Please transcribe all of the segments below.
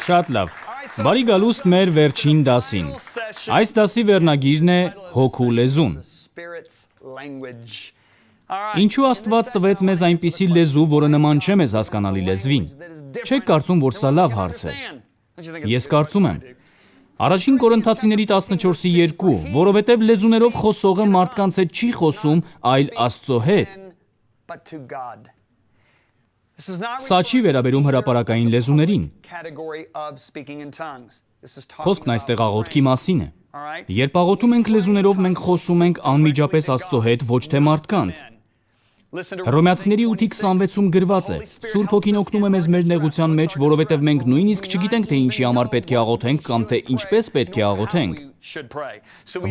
Շատ լավ։ Բարի գալուստ մեր վերջին դասին։ Այս դասի վերնագիրն է հոգու լեզուն։ Ինչու Աստված տվեց մեզ այնպիսի լեզու, որը նման չէ մեզ հասկանալի լեզվին։ Չեք կարծում, որ սա լավ հարց է։ Ես կարծում եմ։ Առաջին Կորինթացիների 14:2, որովհետև լեզուներով խոսողը մարդկանց հետ չի խոսում, այլ Աստծո հետ։ Սա չի վերաբերում հրապարակային լեզուներին։ Խոսքն այստեղ աղոթքի մասին է։ Երբ աղոթում ենք լեզուներով, մենք խոսում ենք անմիջապես Աստծո հետ, ոչ թե մարդկանց։ Հռոմեացիների 8:26-ում գրված է. Սուրբ Հոգին օգնում է մեզ մեր նեղության մեջ, որովհետև մենք նույնիսկ չգիտենք, թե ինչի համար պետք է աղոթենք կամ թե ինչպես պետք է աղոթենք։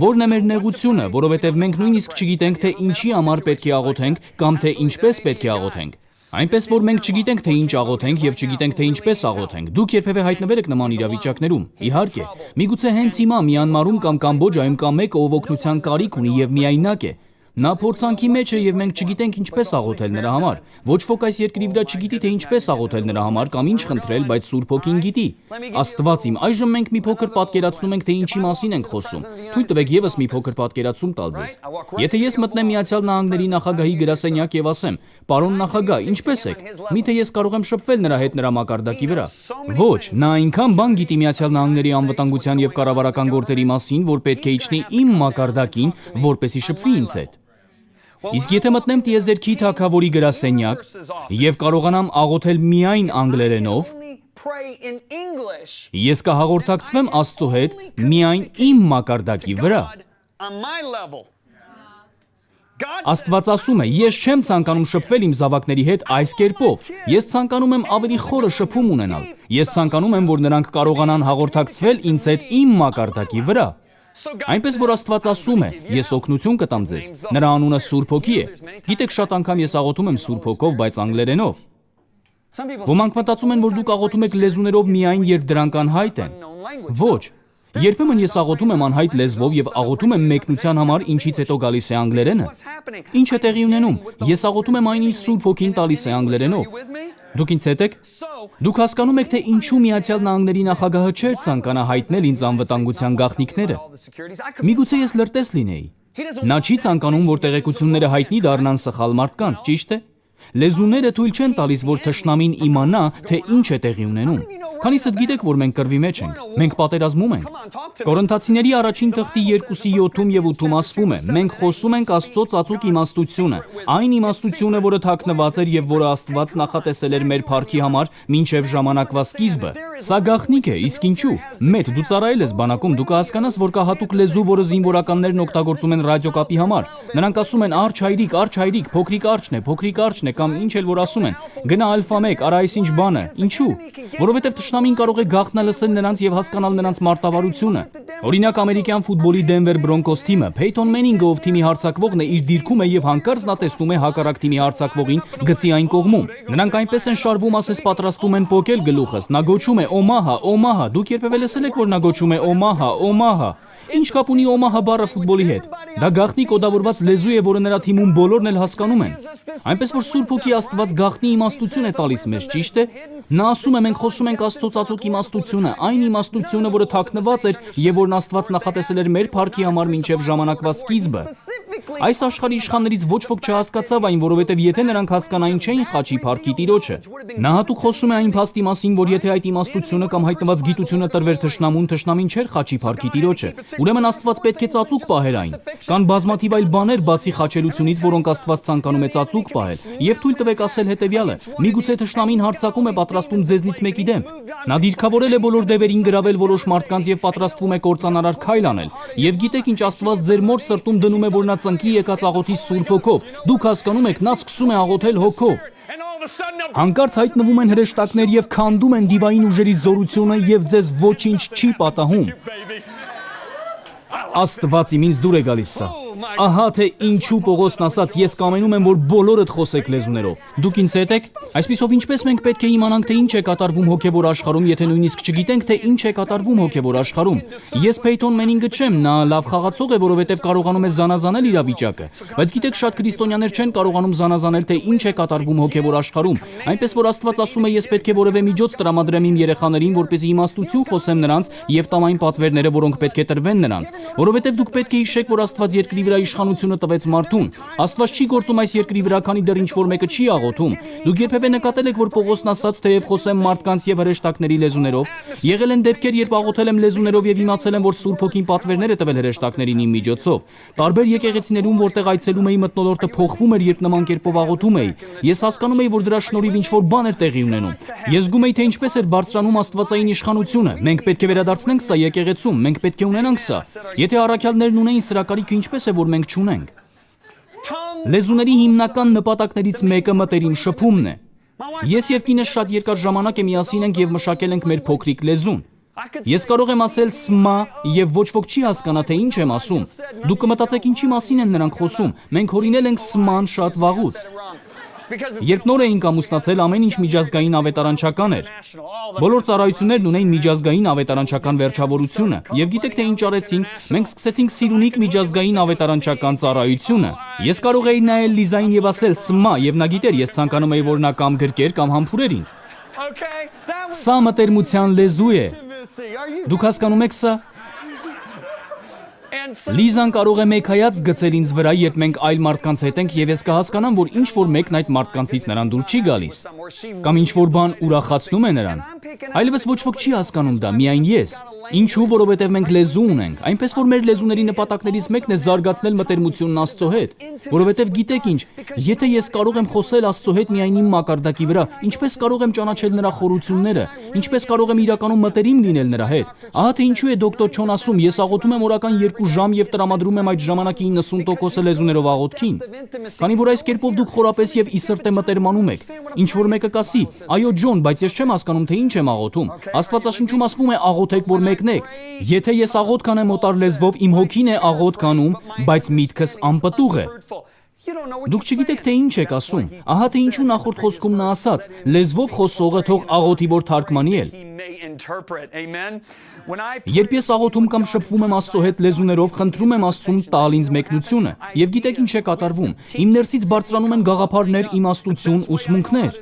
Որն է մեր նեղությունը, որովհետև մենք նույնիսկ չգիտենք, թե ինչի համար պետք է աղոթենք կամ թե ինչպես պետք է աղոթենք։ Այնպես որ մենք չգիտենք, թե ինչ աղոթենք եւ չգիտենք, թե ինչպես աղոթենք։ Դուք երբևէ հայտնվել եք նման իրավիճակներում։ Իհարկե, միգուցե հենց հիմա Մյանմարում կամ Կամբոջայում կա մեկը, ով օգնության կարիք ունի եւ միայնակ է։ Նա փորձանքի մեջ է եւ մենք չգիտենք ինչպես աղոթել նրա համար։ Ոչ ոք այս երկրի վրա չգիտի, թե ինչպես աղոթել նրա համար կամ ինչ խնդրել, բայց Սուրբ Հոգին գիտի։ Աստված իմ, այժմ մենք մի փոքր պատկերացնում ենք, թե ինչի մասին ենք խոսում։ Թույլ տվեք եւս մի փոքր պատկերացում տալ ձեզ։ Եթե ես մտնեմ Միացյալ Նահանգների նախագահի գրասենյակ եւ ասեմ. «Պարոն նախագահ, ինչպես եք»։ Միթե ես կարող եմ շփվել նրա հետ նրա մակարդակի վրա։ Ոչ, նա այնքան բան գիտի Միացյալ Նահանգների անվտանգության եւ կառավարական գործերի մասին, որ պետք է իջնի իմ մակարդակին, որպեսզի շփվի ինձ հետ։ Իսկ եթե մտնեմ տիեզերքի թագավորի գրասենյակ եւ կարողանամ աղոթել միայն անգլերենով, ես կհաղորդակցվեմ Աստծո հետ միայն իմ մակարդակի վրա։ Աստված ասում է. ես չեմ ցանկանում շփվել իմ զավակների հետ այս կերպով։ Ես ցանկանում եմ ավելի խորը շփում ունենալ։ Ես ցանկանում եմ, որ նրանք կարողանան հաղորդակցվել ինձ հետ իմ մակարդակի վրա։ Այնպես որ Աստված ասում է. ես օգնություն կտամ ձեզ։ Նրա անունը Սուրբ Հոգի է։ Գիտեք, շատ անգամ ես աղոթում եմ Սուրբ Հոգով, բայց անգլերենով։ Ոմանք մտածում են, որ դուք աղոթում եք լեզուներով միայն, երբ դրանք անհայտ են։ Ոչ։ Երբեմն ես աղոթում եմ անհայտ լեզվով եւ աղոթում եմ մեկնության համար, ինչից հետո գալիս է անգլերենը։ Ինչ է տեղի ունենում։ Ես աղոթում եմ այն, ինչ Սուրբ Հոգին տալիս է անգլերենով։ Դուք ինձ հետ եք։ Դուք հասկանում եք, թե ինչու Միացյալ Նահանգների նախագահը չէր ցանկանա հայտնել ինձ անվտանգության գաղտնիքները։ Միգուցե ես լրտես լինեի։ Նա չի ցանկանում, որ տեղեկությունները հայտնի դառնան սխալ մարդկանց, ճիշտ է։ Լեզուները թույլ չեն տալիս, որ թշնամին իմանա, թե ինչ է տեղի ունենում։ Քանիսդ գիտեք, որ մենք կռվի մեջ ենք։ Մենք պատերազմում ենք։ Կորինթացիների առաջին թղթի 2:7 եւ 8-ում ասվում է. մենք խոսում ենք Աստծո ծածուկ իմաստությունը, այն իմաստությունը, որը թաքնված էր եւ որը Աստված նախատեսել էր մեր փառքի համար մինչեւ ժամանակվա սկիզբը։ Սա գաղտնիք է, իսկ ինչու։ Մեծ դու ծառայել ես բանակում, դու կհասկանաս, որ կա հատուկ լեզու, որը զինվորականներն օգտագործում են ռադիոկապի համար։ Նրանք ասում են. «Արջ հայրիկ, փոքրիկ արջն է» կամ ինչ էլ որ ասում են, գնա ալֆա 1, արա այս ինչ բան է։ Ինչու։ Որովհետև թշնամին կարող է գաղտնալսել նրանց եւ հասկանալ նրանց մարտավարությունը։ Օրինակ, ամերիկյան ֆուտբոլի Դենվեր Բրոնկոս թիմը, Փեյթոն Մենինգը, ով թիմի հարձակվողն է, իր դիրքում է եւ հանկարծ նա տեսնում է հակառակ թիմի հարձակվողին գծի այն կողմում։ Նրանք այնպես են շարվում, ասես պատրաստվում են պոկել գլուխս։ Նա գոչում է Օմահա, Օմահա։ Դուք երբևէ լսել եք, որ նա գոչում է Օմահա, Օմահա։ Ինչ կապ ունի Օմահա բառը ֆուտբոլի հետ։ Դա գաղտնի կոդավորված լեզու է, որը նրա թիմում բոլորն էլ հասկանում են։ Այնպես որ Սուրբ Հոգի Աստված գաղտնի իմաստություն է տալիս մեզ, ճիշտ է։ Նա ասում է, մենք խոսում ենք Աստծո ծածուկ իմաստությունը, այն իմաստությունը, որը թաքնված էր եւ որն Աստված նախատեսել էր մեր փառքի համար մինչեւ ժամանակվա սկիզբը։ Այս աշխարհի իշխաններից ոչ ոք չհասկացավ այն, որովհետեւ եթե նրանք հասկանային, չէին խաչի փառքի Տիրոջը։ Նա հատուկ խոսում է այն փաստի մասին, որ եթե այդ իմաստությունը կամ հայտնված գիտությունը տրվեր թշնամուն, թշնամին չէր խաչի փառքի Տիրոջը։ Ուրեմն Աստված պետք է ծածուկ պահեր այն։ Կան բազմաթիվ այլ բաներ բացի խաչելությունից, որոնք Աստված ցանկանում է ծածուկ պահել։ Եվ թույլ տվեք ասել հետևյալը. միգուցե թշնամին հարձակում է պատրաստում ձեզնից մեկի դեմ։ Նա դիրքավորել է բոլոր դևերին գրավել որոշ մարդկանց եւ պատրաստվում է կործանարար քայլ անել։ Եվ գիտեք ինչ, Աստված ձեր մոր սրտում դնում է, որ նա ծնկի եկած աղոթի Սուրբ Հոգով։ Դուք հասկանում եք, նա սկսում է աղոթել Հոգով։ Հանկարծ հայտնվում են հրեշտակներ եւ քանդում են դիվային ուժերի զորությունը եւ ձեզ ոչինչ չի պատահում։ Աստված իմ ինձ դուր է գալիս սա։ Ահա թե ինչու Պողոսն ասաց, ես կամենում եմ, որ բոլորդ խոսեք լեզուներով։ Դուք ինձ հետ եք։ Այսպիսով ինչպես մենք պետք է իմանանք, թե ինչ է կատարվում հոգևոր աշխարհում, եթե նույնիսկ չգիտենք, թե ինչ է կատարվում հոգևոր աշխարհում։ Ես Փեյթոն Մենինգը չեմ, նա լավ խաղացող է, որովհետև կարողանում է զանազանել իրավիճակը, բայց գիտեք, շատ քրիստոնյաներ չեն կարողանում զանազանել, թե ինչ է կատարվում հոգևոր աշխարհում, այնպես որ Աստված ասում է, ես պետք է որևէ միջոց տրամադրեմ իմ երեխաներին, որպեսզի իմաստություն խոսեմ նրանց եւ տամ այն պատվերները, որոնք պետք է տրվեն նրանց, որովհետեւ դուք պետք է հիշեք, որ Աստված երկրի վրա իշխանությունը տվեց մարդուն։ Աստված չի գործում այս երկրի վրա, քանի դեռ ինչ որ մեկը չի աղոթում։ Դուք երբևէ նկատել եք, որ Պողոսն ասաց, թեև խոսեմ մարդկանց եւ հրեշտակների լեզուներով, եղել են դեպքեր, երբ աղոթել եմ լեզուներով եւ իմացել եմ, որ Սուրբ Հոգին պատվերներ է տվել հրեշտակներին իմ միջոցով։ Տարբեր եկեղեցիներում, որտեղ այցելում էի, մթնոլորտը փոխվում էր, երբ նման կերպով աղոթում էի։ Ես հասկանում էի, որ դրա շնորհիվ ինչ որ բան էր տեղի ունենում։ Ես զգում էի, թե ինչպես էր բարձրանում աստվածային իշխանությունը։ Մենք պետք է վերադարձնենք սա եկեղեցում, մենք պետք է ունենանք սա։ Եթե առաքյալներն ունեին սրա կարիքը, ինչպես է, որ մենք չունենք։ Լեզուների հիմնական նպատակներից մեկը մտերիմ շփումն է։ Ես եւ կինս շատ երկար ժամանակ է միասին ենք եւ մշակել ենք մեր փոքրիկ լեզուն։ Ես կարող եմ ասել սմա եւ ոչ ոք չի հասկանա, թե ինչ եմ ասում։ Դուք կմտածեք ինչի մասին են նրանք խոսում։ Մենք հորինել ենք սման շատ վաղուց։ Երբ նոր էինք ամուսնացել, ամեն ինչ միջազգային ավետարանչական էր։ Բոլոր ծառայություններն ունեին միջազգային ավետարանչական վերջավորությունը։ Եվ գիտեք թե ինչ արեցինք, մենք սկսեցինք Սիրունիկ միջազգային ավետարանչական ծառայությունը։ Ես կարող էի նայել Լիզային եւ ասել սմա, եւ նա գիտեր, ես ցանկանում էի, որ նա կամ գրկեր կամ համբուրեր ինձ։ Սա մտերմության լեզու է։ Դուք հասկանում եք սա։ Լիզան կարող է մեկ հայաց գցել ինձ վրա, երբ մենք այլ մարդկանց հետ ենք, եւ ես կհասկանամ, որ ինչ որ մեկն այդ մարդկանցից նրան դուր չի գալիս, կամ ինչ որ բան ուրախացնում է նրան։ Այլևս ոչ ոք չի հասկանում դա, միայն ես։ Ինչու, որովհետև մենք լեզու ունենք, այնպես որ մեր լեզուների նպատակներից մեկն է զարգացնել մտերմությունն Աստծո հետ, որովհետև գիտեք ինչ, եթե ես կարող եմ խոսել Աստծո հետ միայն իմ մակարդակի վրա, ինչպես կարող եմ ճանաչել նրա խորությունները, ինչպես կարող եմ իրականում մտերիմ լինել նրա հետ։ Ահա թե ինչու է դոկտոր Չոն ասում, ես աղոթում եմ օրական 2 ժամ եւ տրամադրում եմ այդ ժամանակի 90%-ը լեզուներով աղոթքին։ Քանի որ այս կերպով դուք խորապես եւ ի սրտե մտերմանում եք։ Ինչ որ մեկը կասի, այո Ջոն, բայց ես չեմ հասկանում թե ինչ եմ աղոթում։ Աստվածաշնչում ասվում է աղոթեք, որ մեկնեք։ Եթե ես աղոթք անեմ օտար լեզվով, իմ հոգին է աղոթք անում, բայց միտքս անպտուղ է։ Դուք չգիտեք թե ինչ եք ասում։ Ահա թե ինչու նախորդ խոսքում նա ասաց. լեզվով խոսողը թող աղոթի, որ թարգմանի էլ։ Երբ ես աղոթում կամ շփվում եմ Աստծո հետ լեզուներով, խնդրում եմ Աստծուն տալ ինձ մեկնությունը։ Եվ գիտեք ինչ է կատարվում։ Իմ ներսից բարձրանում են գաղափարներ, իմաստություն, ուսմունքներ։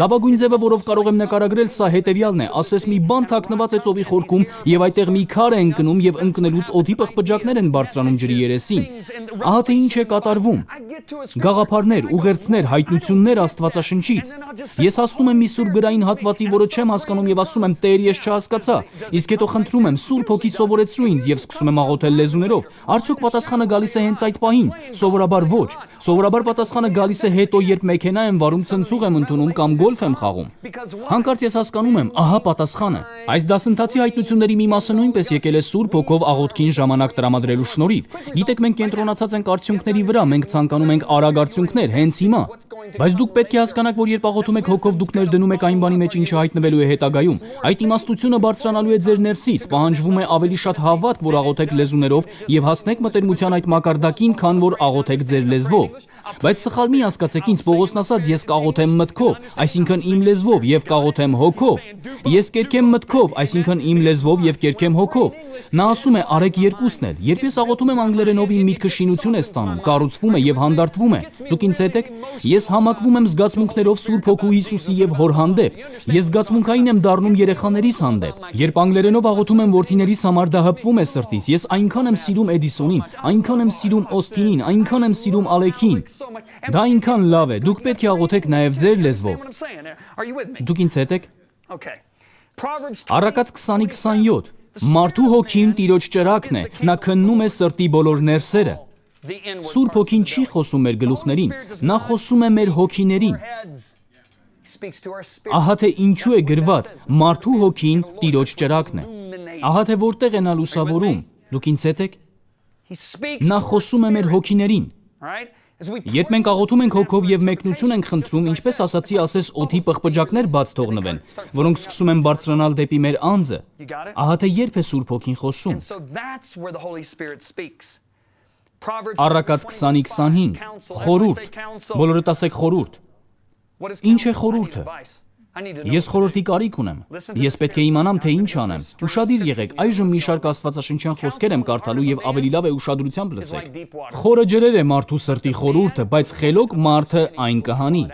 Լավագույն ձևը, որով կարող եմ նկարագրել սա, հետևյալն է. ասես մի բան թաքնված է ծովի խորքում, եւ այդտեղ մի քար է ընկնում եւ ընկնելուց օդի պղպջակներ են բարձրանում ջրի երեսին։ Ահա թե ինչ է կատարվում։ Գաղափարներ, ուղերձներ, հայտնություններ Աստվածաշնչից։ Ես հասնում եմ մի սուր գրային հատվածի, որը չեմ հասկանում եւ ասում եմ՝ Տեր, ես չհասկացա։ Իսկ հետո խնդրում եմ Սուրբ Հոգի սովորեցրու ինձ եւ սկսում եմ աղոթել լեզուներով։ Արդյոք պատասխանը գալիս է հենց այդ պահին։ Սովորաբար ոչ։ Սովորաբար պատասխանը գալիս է հետո, երբ մեքենա եմ վարում, ցնցուղ եմ ընդունում կամ գոլֆ եմ խաղում։ Հանկարծ ես հասկանում եմ, ահա պատասխանը։ Այս դասընթացի հայտնությունների մի մասը նույնպես եկել է Սուրբ Հոգով աղոթքին ժամանակ տրամադրելու շնորհիվ։ Գիտեք, մենք կենտրոնացած ենք արդյունքների վրա, մենք ցանկանում ենք արագ արդյունքներ հենց հիմա։ Բայց դուք պետք է հասկանաք, որ երբ աղոթում եք հոգով, դուք ներդնում եք այն բանի մեջ, ինչը հայտնվելու է հետագայում։ Այդ իմաստությունը բարձրանալու է ձեր ներսից, պահանջվում է ավելի շատ հավատք, որ աղոթեք լեզուներով եւ հասնեք մտերմության այդ մակարդակին, քան որ աղոթեք ձեր լեզվով։ Բայց սխալ մի հասկացեք ինձ, Պողոսն ասաց, ես կաղոթեմ մտքով, այսինքն իմ լեզվով եւ կաղոթեմ հոգով։ Ես կերքեմ մտքով, այսինքն իմ լեզվով եւ կերքեմ հոգով։ Նա ասում է արեք երկուսն էլ։ Երբ ես աղոթում եմ անգլերենով, իմ միտքը շինություն է ստանում, կառուցվում է եւ հանդարտվում է։ Դուք ինձ հետ եք։ Ես համակվում եմ զգացմունքներով Սուրբ Հոգու Հիսուսի եւ Հոր հանդեպ։ Ես զգացմունքային եմ դառնում երեխաներիս հանդեպ։ Երբ անգլերենով աղոթում եմ որդիներիս համար, դա հպվում է սրտից։ Ես այնքան եմ սիրում Էդիսոնին, այնքան եմ սիրում Օստինին, այնքան եմ սիրում Ալեքին։ Դա այնքան լավ է։ Դուք պետք է աղոթեք նաեւ ձեր լեզվով։ Դուք ինձ հետ եք։ Առակաց 20:27 Մարդու հոգին Տիրոջ ճրագն է, նա քննում է սրտի բոլոր ներսերը։ Սուրբ Հոգին չի խոսում մեր գլուխներին, նա խոսում է մեր հոգիներին։ Ահա թե ինչու է գրված. մարդու հոգին Տիրոջ ճրագն է։ Ահա թե որտեղ է նա լուսավորում։ Դուք ինձ հետ եք։ Նա խոսում է մեր հոգիներին։ Երբ մենք աղոթում ենք հոգով եւ մեկնություն ենք խնդրում, ինչպես ասացի, ասես օդի պղպջակներ բաց թողնվեն, որոնք սկսում են բարձրանալ դեպի մեր անձը։ Ահա թե երբ է Սուրբ Հոգին խոսում։ Առակաց 20:25 խորհուրդ։ Բոլորդ ասեք խորհուրդ։ Ինչ է խորհուրդը։ Ես խորհրդի կարիք ունեմ։ Ես պետք է իմանամ, թե ինչ անեմ։ Ուշադիր եղեք, այժմ մի շարք աստվածաշնչյան խոսքեր եմ կարդալու եւ ավելի լավ է ուշադրությամբ լսեք։ Խորը ջրեր է մարդու սրտի խորհուրդը, բայց խելոք մարդը այն կհանի։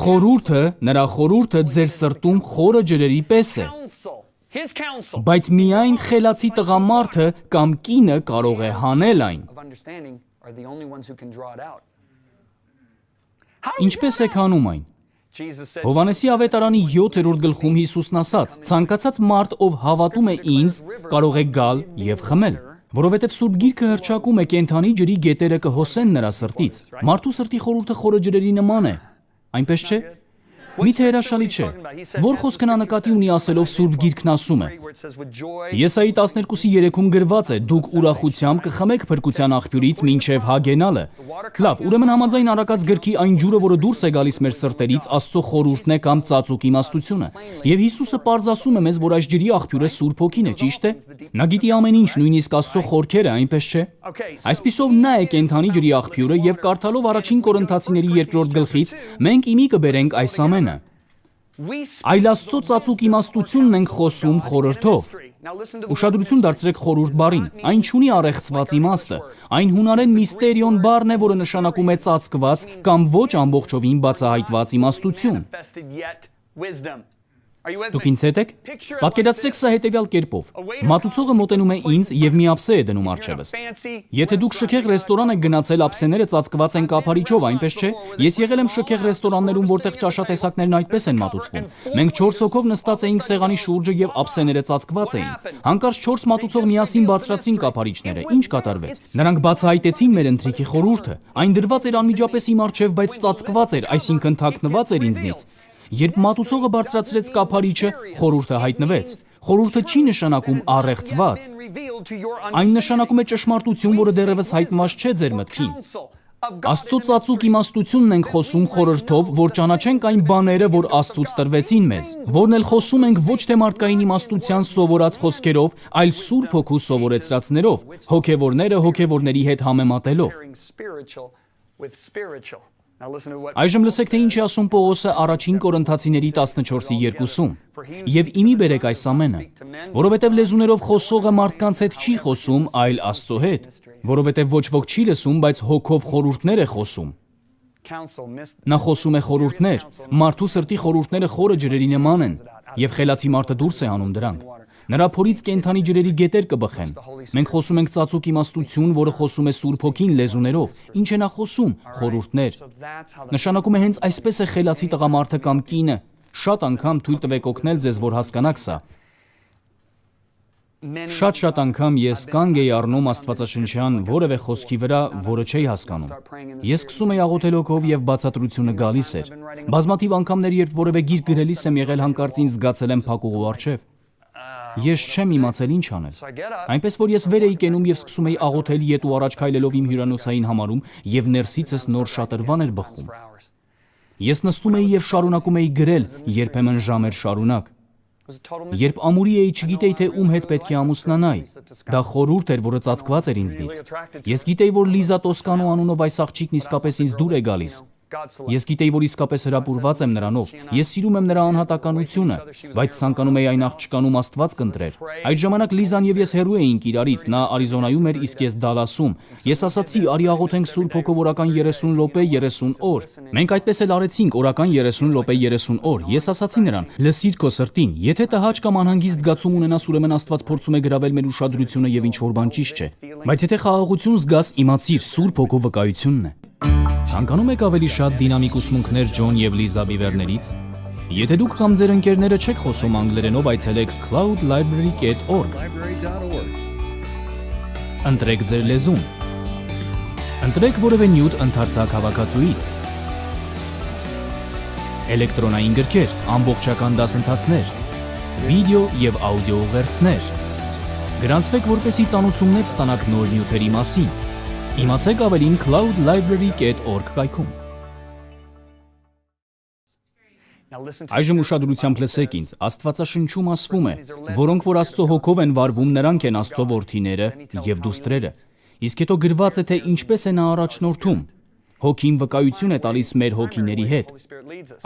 Խորհուրդը, նրա խորհուրդը ձեր սրտում խորը ջրերի պես է։ Բայց միայն խելացի տղամարդը կամ կինը կարող է հանել այն։ Ինչպես եք հանում այն։ Հովհաննեսի ավետարանի 7-րդ գլխում Հիսուսն ասաց. ցանկացած մարդ, ով հավատում է ինձ, կարող է գալ եւ խմել, որովհետեւ Սուրբ Գիրքը հռչակում է կենդանի ջրի գետերը կհոսեն նրա սրտից։ Մարդու սրտի խորհուրդը խորը ջրերի նման է, այնպես չէ։ Միթե հրաշալի չէ։ Որ խոսքն նկատի ունի ասելով Սուրբ Գիրքն ասում է. Եսայի 12:3-ում գրված է. դուք ուրախությամբ կխմեք փրկության աղբյուրից մինչև հագենալը։ Լավ, ուրեմն համաձայն Առակաց գրքի այն ջուրը, որը դուրս է գալիս մեր սրտերից, Աստծո խորհուրդն է կամ ծածուկ իմաստությունը։ Եվ Հիսուսը պարզ ասում է մեզ, որ այս ջրի աղբյուրը Սուրբ Հոգին է, ճիշտ է։ Նա գիտի ամեն ինչ, նույնիսկ Աստծո խորքերը, այնպես չէ։ Այսպիսով նա է կենդանի ջրի աղբյուրը եւ կարդալով առաջին Կորինթացիների 2-րդ գլխից մենք իմի կբերենք այս ամենը։ Այլ Աստծո ծածուկ իմաստությունն ենք խոսում խորհրդով։ Ուշադրություն դարձրեք խորհուրդ բառին, այն չունի առեղծված իմաստը, այն հունարեն միստերիոն բառն է, որը նշանակում է ծածկված կամ ոչ ամբողջովին բացահայտված իմաստություն։ Դուք ինձ հետ եք։ Պատկերացրեք սա հետևյալ կերպով. մատուցողը մոտենում է ինձ եւ մի ափսե է դնում առջևս։ Եթե դուք շքեղ ռեստորան եք գնացել, ափսեները ծածկված են կափարիչով, այնպես չէ։ Ես եղել եմ շքեղ ռեստորաններում, որտեղ ճաշատեսակներն այդպես են մատուցվում։ Մենք 4 հոգով նստած էինք սեղանի շուրջը եւ ափսեները ծածկված էին։ Հանկարծ 4 մատուցող միասին բարձրացրին կափարիչները։ Ինչ կատարվեց։ Նրանք բացահայտեցին մեր ընթրիքի խորհուրդը։ Այն դրված էր անմիջապես իմ առջև, բայց ծածկված էր, այսինքն թաքնված էր ինձնից։ Երբ մատուցողը բարձրացրեց կափարիչը, խորհուրդը հայտնվեց։ Խորհուրդը չի նշանակում առեղծված։ Այն նշանակում է ճշմարտություն, որը դեռևս հայտնված չէ ձեր մտքին։ Աստծո ծածուկ իմաստությունն ենք խոսում խորհրդով, որ ճանաչենք այն բաները, որ Աստծուց տրվեցին մեզ, որն էլ խոսում ենք ոչ թե մարդկային իմաստության սովորած խոսքերով, այլ Սուրբ Հոգու սովորեցրածներով, հոգևորները հոգևորների հետ համեմատելով։ Այժմ լսեք, թե ինչ է ասում Պողոսը առաջին Կորինթացիների 14:2-ում. Եվ իմի բերեք այս ամենը, որովհետև լեզուներով խոսողը մարդկանց հետ չի խոսում, այլ Աստծո հետ, որովհետև ոչ ոք չի լսում, բայց հոգով խորհուրդներ է խոսում։ Նա խոսում է խորհուրդներ, մարդու սրտի խորհուրդները խորը ջրերի նման են, եւ խելացի մարդը դուրս է անում դրանք։ Նրա փորից կենդանի ջրերի գետեր կբխեն։ Մենք խոսում ենք ծածուկ իմաստություն, որը խոսում է Սուրբ Հոգին լեզուներով։ Ինչ է նա խոսում։ Խորհուրդներ։ Նշանակում է հենց այսպես է խելացի տղամարդը կամ կինը։ Շատ անգամ թույլ տվեք օգնել ձեզ, որ հասկանաք սա։ Շատ անգամ ես կանգ էի առնում աստվածաշնչյան որևէ խոսքի վրա, որը չէի հասկանում։ Ես սկսում էի աղոթել հոգով եւ բացատրությունը գալիս էր։ Բազմաթիվ անգամներ, երբ որևէ գիրք գրելիս եմ եղել, հանկարծ ինձ զգացել եմ փակուղու առջև։ Ես չեմ իմացել ինչ անել։ Այնպես որ ես վեր էի կենում եւ սկսում էի աղոթել ետ ու առաջ քայլելով իմ հյուրանոցային համարում եւ ներսիցս նոր շատրվան էր բխում։ Ես նստում էի եւ շարունակում էի գրել, երբեմն ժամեր շարունակ։ Երբ ամուրի էի, չգիտեի թե ում հետ պետք է ամուսնանայի։ Դա խորհուրդ էր, որը ծածկված էր ինձնից։ Ես գիտեի, որ Լիզա Տոսկանո անունով այս աղջիկն իսկապես ինձ դուր է գալիս։ Ես գիտեի, որ իսկապես հրապուրված եմ նրանով, ես սիրում եմ նրա անհատականությունը, բայց ցանկանում էի այն աղջկանում Աստված կընտրեր։ Այդ ժամանակ Լիզան եւ ես հեռու էինք իրարից, նա Արիզոնայում էր, իսկ ես Դալասում։ Ես ասացի, արի աղոթենք Սուրբ Հոգովորական 30 րոպե 30 օր։ Մենք այդպես էլ արեցինք, օրական 30 րոպե 30 օր։ Ես ասացի նրան. լսիր քո սրտին, եթե տհաճ կամ անհանգիստ զգացում ունենաս, ուրեմն Աստված փորձում է գրավել մեր ուշադրությունը եւ ինչ որ բան ճիշտ չէ։ Բայց եթե խաղաղություն զգաս, իմացիր, Սուրբ Հոգու վկայությունն է։ Ցանկանում եք ավելի շատ դինամիկ ուսմունքներ Ջոն եւ Լիզա Բիվերներից։ Եթե դուք կամ ձեր ընկերները չեք խոսում անգլերենով, այցելեք cloudlibrary.org։ Ընտրեք ձեր լեզուն։ Ընտրեք որևէ նյութ ընդարձակ հավաքածուից։ Էլեկտրոնային գրքեր, ամբողջական դասընթացներ, վիդեո եւ աուդիո ուղերձներ։ Գրանցվեք, որպեսզի ծանոթություններ ստանաք նոր նյութերի մասին։ Իմացեք ավելին cloudlibrary.org կայքում։ Այժմ ուշադրությամբ լսեք ինձ, Աստվածաշնչում ասվում է, որոնք որ Աստծո հոգով են վարվում, նրանք են Աստծո որդիները եւ դուստրերը։ Իսկ հետո գրված է, թե ինչպես է նա առաջնորդում։ Հոգին վկայություն է տալիս մեր հոգիների հետ։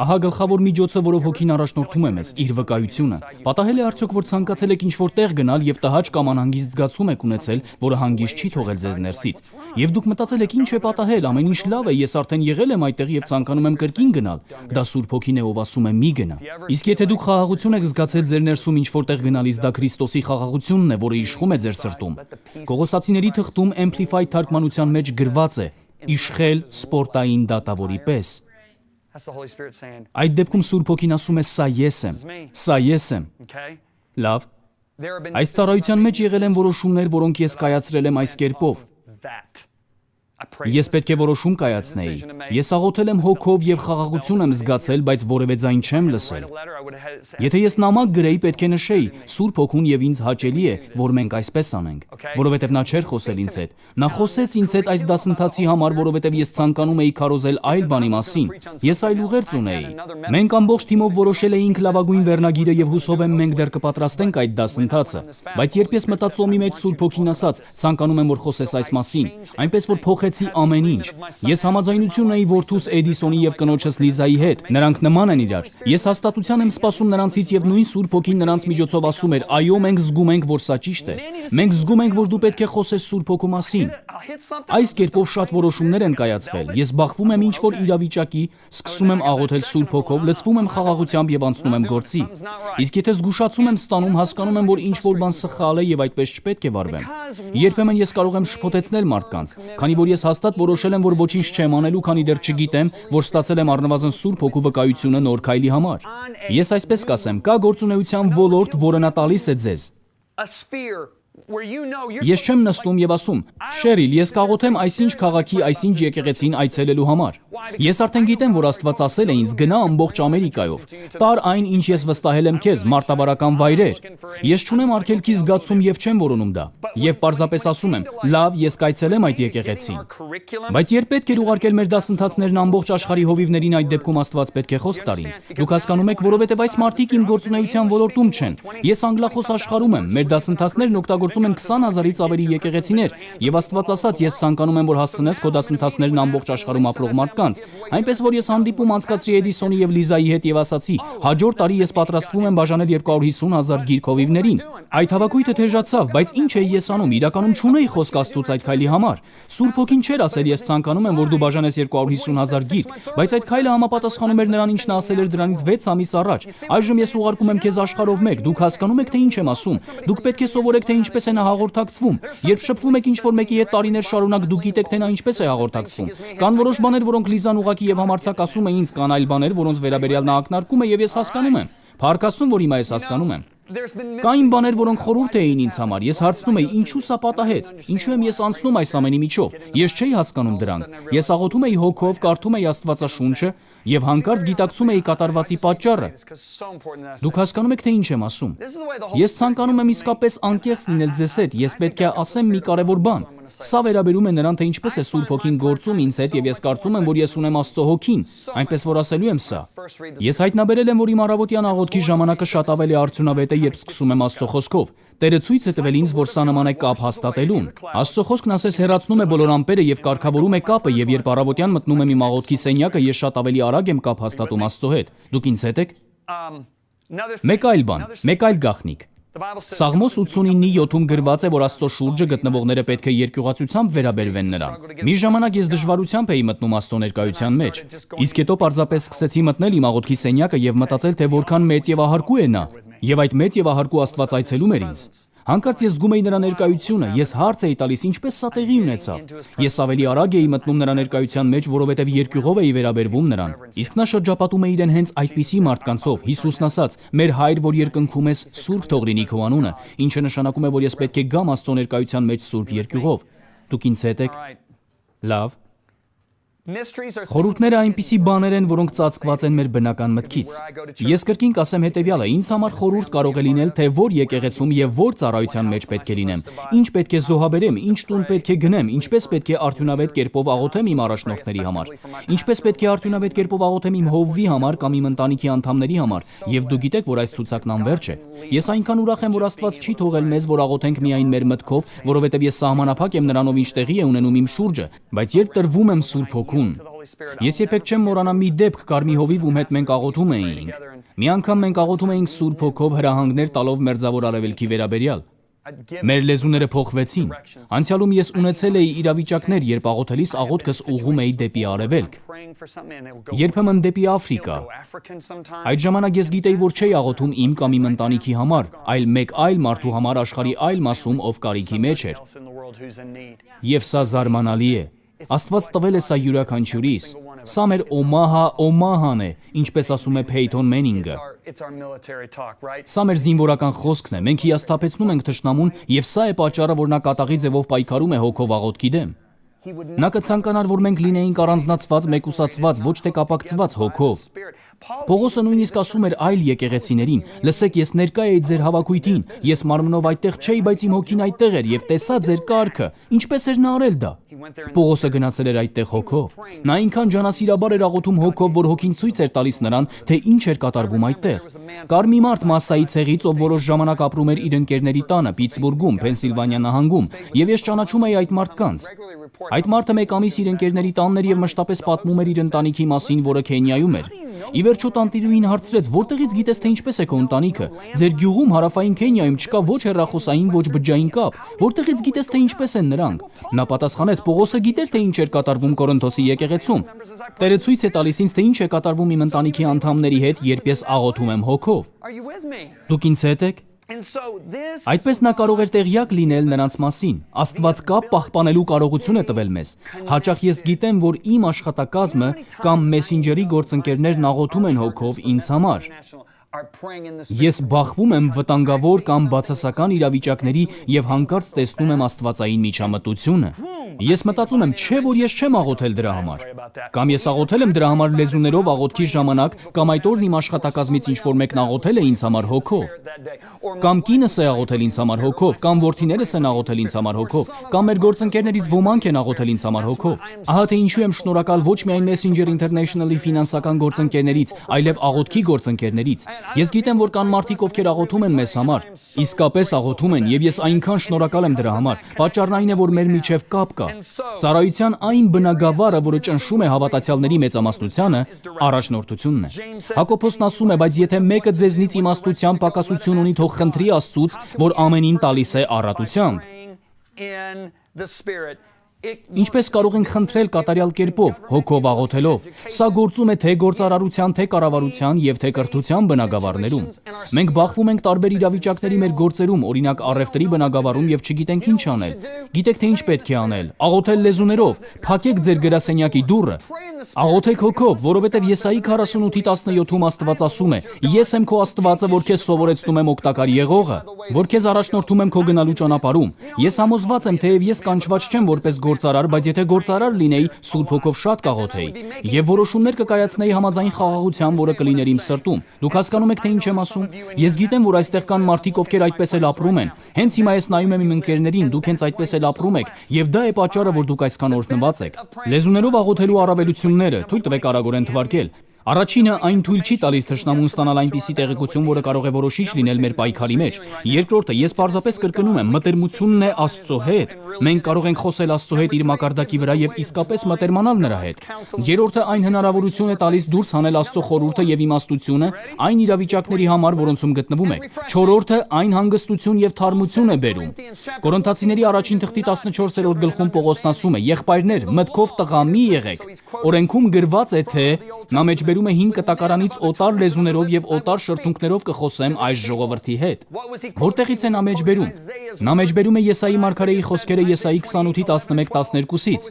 Ահա գլխավոր միջոցը, որով հոգին առաջնորդում է մեզ, իր վկայությունը։ Պատահել է արդյոք, որ ցանկացել եք ինչ-որ տեղ գնալ եւ տհաճ կամ անհանգիստ զգացում եք ունեցել, որը հանգիստ չի թողել ձեզ ներսից։ Եվ դուք մտածել եք ինչ է պատահել, ամեն ինչ լավ է, ես արդեն եղել եմ այդտեղ եւ ցանկանում եմ կրկին գնալ։ Դա Սուրբ Հոգին է, ով ասում է՝ մի գնա։ Իսկ եթե դուք խաղաղություն եք զգացել ձեր ներսում ինչ-որ տեղ գնալիս, դա Քրիստոսի խաղաղությունն է, որը իշխում է ձեր սրտում։ Կողոսացիների թղթում Amplified թարգմանության մեջ գրված է. իշխել սպորտային դատավորի պես։ Այդ դեպքում Սուրբ Հոգին ասում է՝ սա ես եմ, սա ես եմ։ Լավ, այս ծառայության մեջ եղել են որոշումներ, որոնք ես կայացրել եմ այս կերպով։ Ես պետք է որոշում կայացնեի։ Ես աղոթել եմ հոգով եւ խաղաղություն եմ զգացել, բայց որևէ ձայն չեմ լսել։ Եթե ես նամակ գրեի, պետք է նշեի. Սուրբ Հոգուն եւ ինձ հաճելի է, որ մենք այսպես անենք, որովհետեւ նա չէր խոսել ինձ հետ։ Նա խոսեց ինձ հետ այս դասընթացի համար, որովհետեւ ես ցանկանում էի քարոզել այլ բանի մասին։ Ես այլ ուղերձ ունեի։ Մենք ամբողջ թիմով որոշել էինք լավագույն վերնագիրը եւ հուսով եմ մենք դեռ կպատրաստենք այդ դասընթացը։ Բայց երբ ես մտա ծոմի մեջ, Սուրբ Հոգին ասաց. ցանկանում եմ, որ խոսես այս մասին, այնպես որ փոխեցի ամեն ինչ։ Ես համաձայնություն ունեի որդուս Էդիսոնի եւ կնոջս Լիզայի հետ։ Նրանք նման են իրար։ Ես հաստատության եմ սպասում նրանցից եւ նույն Սուրբ Հոգին նրանց միջոցով ասում էր. այո, մենք զգում ենք, որ սա ճիշտ է։ Մենք զգում ենք, որ դու պետք է խոսես Սուրբ Հոգու մասին։ Այս կերպով շատ որոշումներ են կայացվել։ Ես բախվում եմ ինչ-որ իրավիճակի, սկսում եմ աղոթել Սուրբ Հոգով, լցվում եմ խաղաղությամբ եւ անցնում եմ գործի։ Իսկ եթե զգուշացում եմ ստանում, հասկանում եմ, որ ինչ-որ բան սխալ է եւ այդպես չպետք է վարվեմ։ Երբեմն ես կարող եմ շփոթեցնել մարդկանց, քանի որ ես հաստատ որոշել եմ, որ ոչինչ չեմ անելու, քանի դեռ չգիտեմ, որ ստացել եմ առնվազն Սուրբ Հոգու վկայությունը նոր քայլի համար։ Ես այսպես կասեմ, կա գործունեության ոլորտ, որը նա տալիս է ձեզ։ Ես չեմ նստում եւ ասում. Շերիլ, ես կաղոթեմ այսինչ քաղաքի, այսինչ եկեղեցին այցելելու համար։ Ես արդեն գիտեմ, որ Աստված ասել է ինձ գնա ամբողջ Ամերիկայով։ Տար այն, ինչ ես վստահել եմ քեզ, մարտավարական վայրեր։ Ես չունեմ արգելքի զգացում եւ չեմ որոնում դա։ Եվ պարզապես ասում եմ. լավ, ես կայցելեմ այդ եկեղեցին։ Բայց երբ պետք էր ուղարկել մեր դասընթացներն ամբողջ աշխարհի հովիվներին, այդ դեպքում Աստված պետք է խոսք տար ինձ։ Դուք հասկանում եք, որովհետեւ այս մարդիկ իմ գործունեության ոլորտում չեն։ Ես անգլախոս աշխարհում եմ, մեր դասընթացներն օգտագործում են 20,000-ից ավելի եկեղեցիներ, եւ Աստված ասաց, ես ցանկանում եմ, որ հասցնես քո դասընթացներն ամբողջ աշխարհում ապրող մարդկանց։ Այնպես որ ես հանդիպում անցկացրի Էդիսոնի եւ Լիզայի հետ եւ ասացի. հաջորդ տարի ես պատրաստվում եմ բաժանել 250,000 գիրք հովիվներին։ Այդ հավաքույթը թեժացավ, բայց ինչ էի ես անում, իրականում չունեի խոսք Աստծուց այդ քայլի համար։ Սուրբ Հոգին չէր ասել, ես ցանկանում եմ, որ դու բաժանես 250,000 գիրք, բայց այդ քայլը համապատասխանում էր նրան, ինչ նա ասել էր դրանից 6 ամիս առաջ։ Այժմ ես ուղարկում եմ քեզ աշխարհով մեկ, դուք հասկանում եք, թե ինչ եմ ասում։ Դուք պետք է սովորեք, թե ինչպես է նա հաղորդակցվում։ Երբ շփվում եք ինչ-որ մեկի հետ տարիներ շարունակ, դուք գիտեք, թե նա ինչպես է հաղորդակցվում։ Կան որոշ բաներ, որոնք Լիզան ուղղակի եւ համարձակ ասում է ինձ, կան այլ բաներ, որոնց վերաբերյալ նա ակնարկում է եւ ես հասկանում եմ։ Փառք Աստծուն, որ հիմա ես հասկանում եմ։ Կային բաներ, որոնք խորհուրդ էին ինձ համար։ Ես հարցնում էի, ինչու սա պատահեց։ Ինչու եմ ես անցնում այս ամենի միջով։ Ես չէի հասկանում դրանք։ Ես աղոթում էի հոգով, կարդում էի Աստվածաշունչը եւ հանկարծ գիտակցում էի կատարվածի պատճառը։ Դուք հասկանում եք, թե ինչ եմ ասում։ Ես ցանկանում եմ իսկապես անկեղծ լինել ձեզ հետ։ Ես պետք է ասեմ մի կարևոր բան։ Սա վերաբերում է նրան, թե ինչպես է Սուրբ Հոգին գործում ինձ հետ եւ ես կարծում եմ, որ ես ունեմ Աստծո Հոգին, այնպես որ ասելու եմ սա։ Ես հայտնաբերել եմ, որ իմ առավոտյան աղոթքի ժամանակը շատ ավելի արդյունավետ է, երբ սկսում եմ Աստծո խոսքով։ Տերը ցույց է տվել ինձ, որ սա նման է կապ հաստատելուն։ Աստծո խոսքն ասես հեռացնում է բոլոր ամպերը եւ կարգավորում է կապը, եւ երբ առավոտյան մտնում եմ իմ աղոթքի սենյակը, ես շատ ավելի արագ եմ կապ հաստատում Աստծո հետ։ Դուք ինձ հետ եք։ Մեկ այլ բան, մեկ այլ գաղտնիք։ Սաղմոս 89:7-ում գրված է, որ Աստծո շուրջը գտնվողները պետք է երկյուղացությամբ վերաբերվեն նրան։ Մի ժամանակ ես դժվարությամբ էի մտնում Աստծո ներկայության մեջ։ Իսկ հետո պարզապես սկսեցի մտնել իմ աղոթքի սենյակը եւ մտածել, թե որքան մեծ եւ ահարկու է նա։ Եվ այդ մեծ եւ ահարկու Աստված այցելում էր ինձ։ Հանկարծ ես զգում էի նրա ներկայությունը, ես հարց էի տալիս, ինչպես սա տեղի ունեցավ։ Ես ավելի արագ էի մտնում նրա ներկայության մեջ, որովհետև երկյուղով էի վերաբերվում նրան։ Իսկ նա շրջապատում է իրեն հենց այդպիսի մարդկանցով։ Հիսուսն ասաց. «Մեր Հայր, որ երկնքում ես, սուրբ թող լինի քո անունը», ինչը նշանակում է, որ ես պետք է գամ Աստծո ներկայության մեջ սուրբ երկյուղով։ Դուք ինձ հետ եք։ Լավ։ Խորհուրդները այնպիսի բաներ են, որոնք ծածկված են մեր բնական մտքից։ Ես կրկին կասեմ հետևյալը, ինձ համար խորհուրդ կարող է լինել, թե որ եկեղեցում եւ որ ծառայության մեջ պետք է լինեմ, ինչ պետք է զոհաբերեմ, ինչ տուն պետք է գնեմ, ինչպես պետք է արդյունավետ կերպով աղոթեմ իմ առաջնորդների համար, ինչպես պետք է արդյունավետ կերպով աղոթեմ իմ հովվի համար կամ իմ ընտանիքի անդամների համար, եւ դուք գիտեք, որ այս ցուցակն անվերջ է։ Ես այնքան ուրախ եմ, որ Աստված չի թողել մեզ, որ աղոթենք միայն մեր մտքով, որովհետեւ ես սահմանափակ եմ նրանով, ինչ տեղի է ունենում իմ շուրջը, բայց երբ տրվում եմ Սուրբ Հոգուն, ես երբեք չեմ մոռանա մի դեպք կար մի հովիվ, ում հետ մենք աղոթում էինք։ Մի անգամ մենք աղոթում էինք Սուրբ Հոգով հրահանգներ տալով Մերձավոր Արևելքի վերաբերյալ։ Մեր լեզուները փոխվեցին։ Անցյալում ես ունեցել էի իրավիճակներ, երբ աղոթելիս աղոթքս ուղղում էի դեպի արևելք, երբեմն դեպի Աֆրիկա։ Այդ ժամանակ ես գիտեի, որ չէի աղոթում իմ կամ իմ ընտանիքի համար, այլ մեկ այլ մարդու համար աշխարհի այլ մասում, ով կարիքի մեջ էր։ Եվ սա զարմանալի է։ Աստված տվել է սա յուրաքանչյուրիս։ Սա մեր Օմահան է, ինչպես ասում է Փեյթոն Մենինգը։ Սա մեր զինվորական խոսքն է, մենք հիասթափեցնում ենք թշնամուն, եւ սա է պատճառը, որ նա կատաղի ձևով պայքարում է հոգով աղոթքի դեմ։ Նա կցանկանար, որ մենք լինեինք առանձնացված, մեկուսացված, ոչ թե կապակցված հոգով։ Պողոսը նույնիսկ ասում էր այլ եկեղեցիներին. «Լսեք, ես ներկա էի ձեր հավաքույթին, ես մարմնով այդտեղ չէի, բայց իմ հոգին այդտեղ էր եւ տեսա ձեր կարգը»։ Ինչպես էր նա արել դա։ Պողոսը գնացել էր այդտեղ հոգով։ Նա այնքան ջանասիրաբար էր աղոթում հոգով, որ հոգին ցույց էր տալիս նրան, թե ինչ էր կատարվում այդտեղ։ Կար մի մարդ Մասսայի ցեղից, ով որոշ ժամանակ ապրում էր իր ընկերների տանը Պիտսբուրգում, Փենսիլվանիա նահանգում, եւ ես ճանաչում էի այդ մարդկանց։ Այդ մարդը մեկ ամիս իր ընկերների տանն էր եւ մշտապես պատմում էր իր ընտանիքի մասին, որը Քենիայում էր։ Ի վերջո տանտիրուհին հարցրեց. «Որտեղից գիտես, թե ինչպես է քո ընտանիքը։ Ձեր գյուղում հարավային Քենիայում չկա ոչ հեռախոսային, ոչ բջջային կապ։ Որտեղից գիտես, թե ինչպես են նրանք»։ Նա պատասխանեց. «Պողոսը գիտեր, թե ինչ էր կատարվում Կորինթոսի եկեղեցում։ Տերը ցույց է տալիս ինձ, թե ինչ է կատարվում իմ ընտանիքի անդամների հետ, երբ ես աղոթում եմ հոգով։ Դուք ինձ հետ եք»։ Այդպես նա կարող էր տեղյակ լինել նրանց մասին։ Աստված կապ պահպանելու կարողություն է տվել մեզ։ Հաճախ ես գիտեմ, որ իմ աշխատակազմը կամ մեսենջերի գործընկերներն աղոթում են հոգով ինձ համար։ Ես բախվում եմ վտանգավոր կամ բացասական իրավիճակների եւ հանկարծ տեսնում եմ աստվածային միջամտությունը։ Ես մտածում եմ, չէ՞ որ ես չեմ աղոթել դրա համար։ Կամ ես աղոթել եմ դրա համար լեզուներով աղոթքի ժամանակ, կամ այդ օրն իմ աշխատակազմից ինչ-որ մեկն աղոթել է ինձ համար հոգով։ Կամ կինս է աղոթել ինձ համար հոգով, կամ որդիներս են աղոթել ինձ համար հոգով, կամ մեր գործընկերներից ոմանք են աղոթել ինձ համար հոգով։ Ահա թե ինչու եմ շնորհակալ ոչ միայն Messenger International-ի ֆինանսական գործընկերներից, այլև աղոթքի գործընկերներից։ Ես գիտեմ, որ կան մարդիկ, ովքեր աղոթում են մեզ համար, իսկապես աղոթում են, եւ ես այնքան շնորհակալ եմ դրա համար։ Պատճառն այն է, որ մեր միջև կապ կա։ Ծառայության այն բնագավառը, որը ճնշում է հավատացյալների մեծամասնությանը, առաջնորդությունն է։ Հակոբոսն ասում է, բայց եթե մեկը ձեզնից իմաստության պակասություն ունի, թող խնդրի Աստծուց, որ ամենին տալիս է առատությամբ։ Ինչպես կարող ենք խնդրել կատարյալ կերպով, հոգով աղոթելով։ Սա գործում է թե գործարարության, թե կառավարության եւ թե կրթության բնագավառներում։ Մենք բախվում ենք տարբեր իրավիճակների մեր գործերում, օրինակ առևտրի բնագավառում եւ չգիտենք ինչ անել։ Գիտեք թե ինչ պետք է անել։ Աղոթել լեզուներով, փակեք ձեր գրասենյակի դուռը։ Աղոթեք հոգով, որովհետեւ Եսայի 48:17-ում Աստված ասում է. «Ես եմ քո Աստվածը, որ քեզ սովորեցնում եմ օգտակար եղողը, որ քեզ առաջնորդում եմ քո գնալու ճանապարհում»։ Ես համոզված եմ, թեև ես կանչված չեմ որպես գործարար, բայց եթե գործարար լինեի, Սուրբ Հոգով շատ կաղոթեի եւ որոշումներ կկայացնեի համաձայն խաղաղության, որը կլիներ իմ սրտում։ Դուք հասկանում եք, թե ինչ եմ ասում։ Ես գիտեմ, որ այստեղ կան մարդիկ, ովքեր այդպես էլ ապրում են։ Հենց հիմա ես նայում եմ իմ ընկերներին, դուք հենց այդպես էլ ապրում եք, եւ դա է պատճառը, որ դուք այսքան օրհնված եք։ Լեզուներով աղոթելու առավելությունները, թույլ տվեք արագորեն թվարկել։ Առաջինը այն թույլ չի տալիս թշնամուն ստանալ այնպիսի տեղեկություն, որը կարող է որոշիչ լինել մեր պայքարի մեջ։ Երկրորդը, ես պարզապես կրկնում եմ, մտերմությունն է Աստծո հետ։ Մենք կարող ենք խոսել Աստծո հետ իր մակարդակի վրա եւ իսկապես մտերմանալ նրա հետ։ Երրորդը, այն հնարավորություն է տալիս դուրս հանել Աստծո խորհուրդը եւ իմաստությունը այն իրավիճակների համար, որոնցում գտնվում եք։ Չորրորդը, այն հանգստություն եւ թարմություն է բերում։ Կորինթացիների առաջին թղթի 14-րդ գլխում Պողոսն ասում է. «Եղբայրներ, մտքով տղամի եղեք»։ Օրենքում գրված է, թե նա մեջբերում է 5 կտակարանից օտար լեզուներով եւ օտար շրթունքներով կխոսեմ այս ժողովրդի հետ։ Որտեղից է նա մեջբերում։ Նա մեջբերում է Եսայի մարգարեի խոսքերը Եսայի 28:11-12-ից։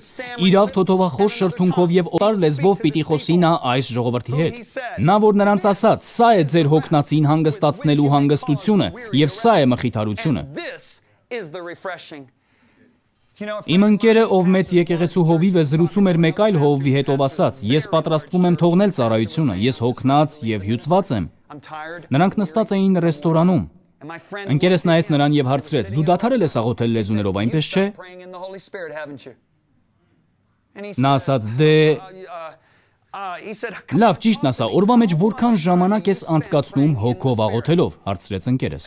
Իրավ թոթովախոս շրթունքով եւ օտար լեզվով պիտի խոսի նա այս ժողովրդի հետ։ Նա որ նրանց ասաց. «Սա է ձեր հոգնածին հանգստացնելու հանգստությունը եւ սա է մխիթարությունը»։ Իմ ընկերը, ով մեծ եկեղեցու հովիվ է, զրուցում էր մեկ այլ հովվի հետ, ով ասաց. «Ես պատրաստվում եմ թողնել ծառայությունը, ես հոգնած եւ հյուծված եմ»։ Նրանք նստած էին ռեստորանում։ Ընկերս նայեց նրան եւ հարցրեց. «Դու դադարել ես աղոթել լեզուներով, այնպես չէ»։ Նա ասաց. «Դե լավ, ճիշտն ասա, օրվա մեջ որքան ժամանակ ես անցկացնում հոգով աղոթելով»։ Հարցրեց ընկերս։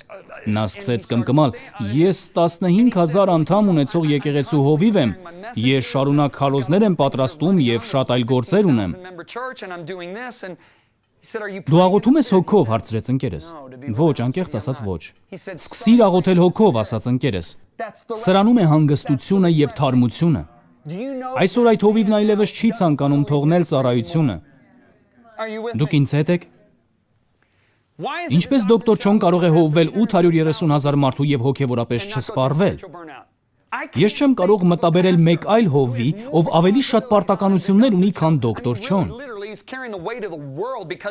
Նա սկսեց կմկմալ. «Ես 15,000 անդամ ունեցող եկեղեցու հովիվ եմ, ես շարունակ քարոզներ եմ պատրաստում եւ շատ այլ գործեր ունեմ»։ Դու աղոթում ես հոգով, հարցրեց ընկերս։ Ոչ, անկեղծ ասած ոչ։ Սկսիր աղոթել հոգով, ասաց ընկերս։ Սրանում է հանգստությունը եւ թարմությունը։ Այսօր այդ հովիվն այլևս չի ցանկանում թողնել ծառայությունը։ Դուք ինձ հետ եք։ Ինչպես դոկտոր Չոն կարող է հովվել 830,000 մարդու եւ հոգեվորապես չսպառվել։ Ես չեմ կարող մտաբերել մեկ այլ հովվի, ով ավելի շատ պարտականություններ ունի, քան դոկտոր Չոն։